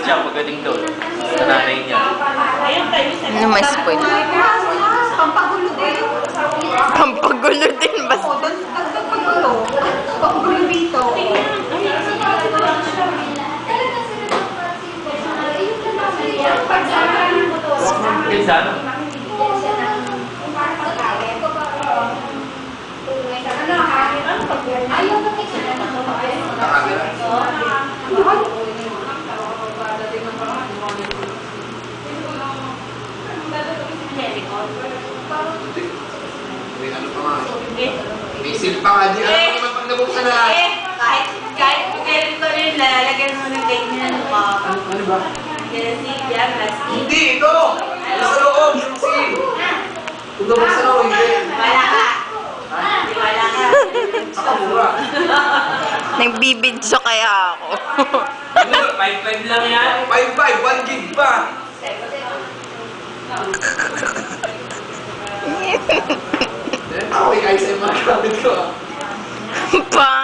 siya pagdating doon. Sa nanay niya. Ano mas spoil? Pampagulo din. Pampagulo din ba? Oo, dagdag pagulo. Pampagulo dito. Minsan, May ano pa nga. May seal pa nga. Di alam mo naman pag nabuksan na. Kahit ganito rin, lalagyan mo ng ganyan ka. Ano ba? Kasi yan, plastic. Hindi, ito! Ano sa loob? Yung seal. Kung nabuksan ako, hindi. Wala ka. Wala ka. Ako mura. Nagbibidyo kaya ako. ano, 5-5 lang yan. 5-5, 1 gig pa. Iya. Ako yung ISM mga gamit ko. Pang